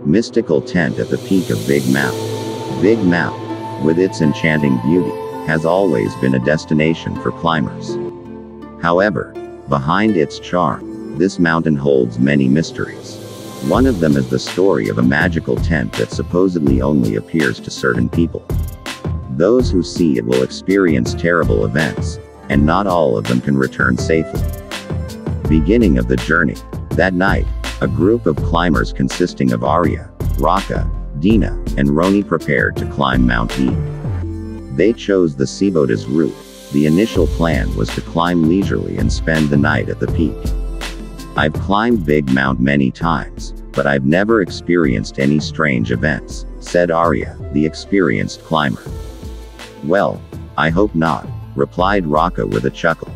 Mystical tent at the peak of Big Mountain. Big Mountain, with its enchanting beauty, has always been a destination for climbers. However, behind its charm, this mountain holds many mysteries. One of them is the story of a magical tent that supposedly only appears to certain people. Those who see it will experience terrible events, and not all of them can return safely. Beginning of the journey. That night, a group of climbers consisting of Arya, Raka, Dina, and Roni prepared to climb Mount E. They chose the Seabotas route. The initial plan was to climb leisurely and spend the night at the peak. I've climbed Big Mount many times, but I've never experienced any strange events, said Arya, the experienced climber. Well, I hope not, replied Raka with a chuckle.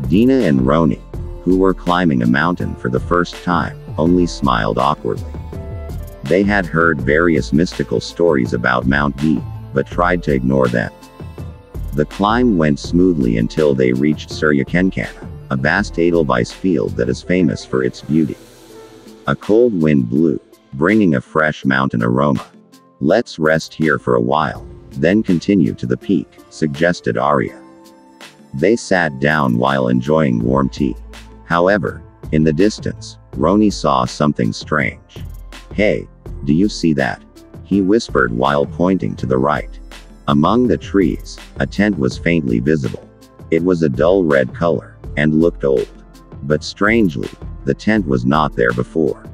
Dina and Roni, who were climbing a mountain for the first time, only smiled awkwardly. They had heard various mystical stories about Mount E, but tried to ignore them. The climb went smoothly until they reached Suryakenkana, a vast edelweiss field that is famous for its beauty. A cold wind blew, bringing a fresh mountain aroma. Let's rest here for a while, then continue to the peak, suggested Arya. They sat down while enjoying warm tea. However, in the distance, Roni saw something strange. Hey, do you see that? He whispered while pointing to the right. Among the trees, a tent was faintly visible. It was a dull red color, and looked old. But strangely, the tent was not there before.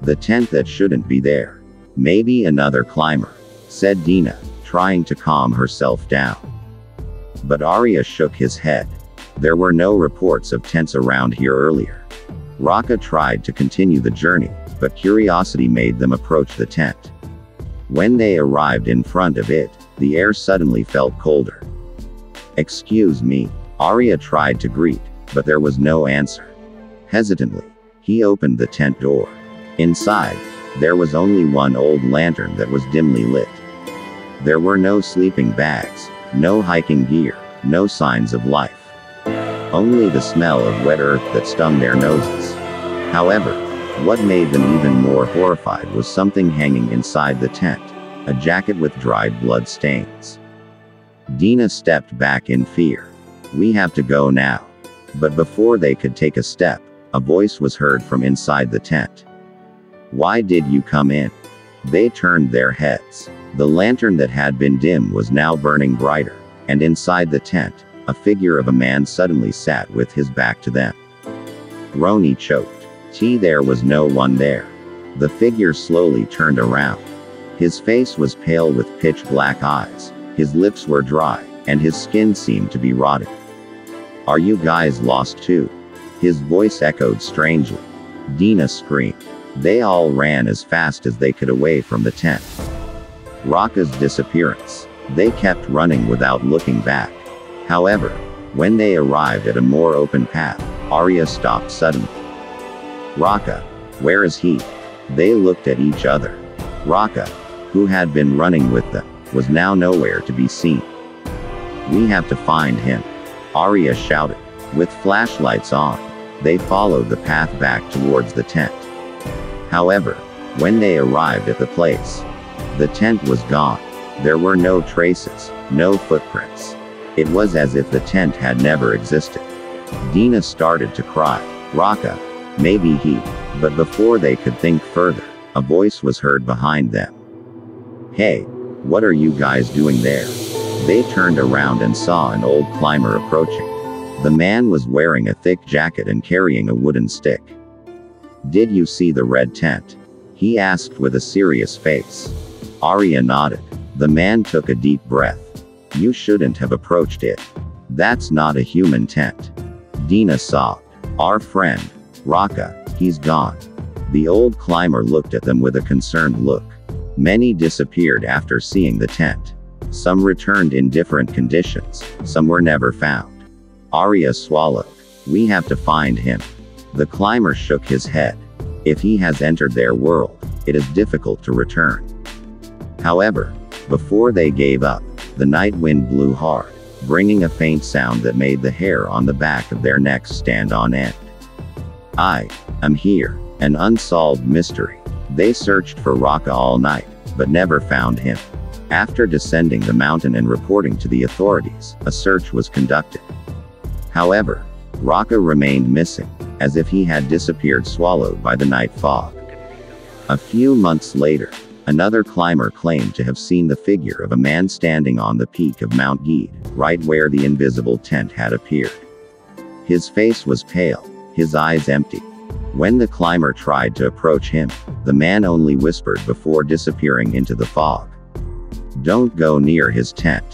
The tent that shouldn't be there. Maybe another climber, said Dina, trying to calm herself down. But Arya shook his head. There were no reports of tents around here earlier. Raka tried to continue the journey, but curiosity made them approach the tent. When they arrived in front of it, the air suddenly felt colder. Excuse me, Arya tried to greet, but there was no answer. Hesitantly, he opened the tent door. Inside, there was only one old lantern that was dimly lit. There were no sleeping bags, no hiking gear, no signs of life. Only the smell of wet earth that stung their noses. However, what made them even more horrified was something hanging inside the tent, a jacket with dried blood stains. Dina stepped back in fear. We have to go now. But before they could take a step, a voice was heard from inside the tent. Why did you come in? They turned their heads. The lantern that had been dim was now burning brighter, and inside the tent, a figure of a man suddenly sat with his back to them. Roni choked. There was no one there. The figure slowly turned around. His face was pale with pitch black eyes, his lips were dry, and his skin seemed to be rotted. Are you guys lost too? His voice echoed strangely. Dina screamed. They all ran as fast as they could away from the tent. Raka's disappearance. They kept running without looking back. However, when they arrived at a more open path, Arya stopped suddenly. Raka, where is he? They looked at each other. Raka, who had been running with them, was now nowhere to be seen. We have to find him, Arya shouted. With flashlights on, they followed the path back towards the tent. However, when they arrived at the place, the tent was gone. There were no traces, no footprints. It was as if the tent had never existed. Dina started to cry. Raka, maybe he. But before they could think further, a voice was heard behind them. Hey, what are you guys doing there? They turned around and saw an old climber approaching. The man was wearing a thick jacket and carrying a wooden stick. Did you see the red tent? He asked with a serious face. Arya nodded. The man took a deep breath. You shouldn't have approached it. That's not a human tent. Dina sobbed. Our friend, Raka, he's gone. The old climber looked at them with a concerned look. Many disappeared after seeing the tent. Some returned in different conditions, some were never found. Arya swallowed. We have to find him. The climber shook his head. If he has entered their world, it is difficult to return. However, before they gave up, the night wind blew hard, bringing a faint sound that made the hair on the back of their necks stand on end. I am here, an unsolved mystery, They searched for Raka all night, but never found him. After descending the mountain and reporting to the authorities, a search was conducted. However, Raka remained missing, as if he had disappeared, swallowed by the night fog. A few months later, another climber claimed to have seen the figure of a man standing on the peak of Mount Gede, right where the invisible tent had appeared. His face was pale, his eyes empty. When the climber tried to approach him, the man only whispered before disappearing into the fog. "Don't go near his tent.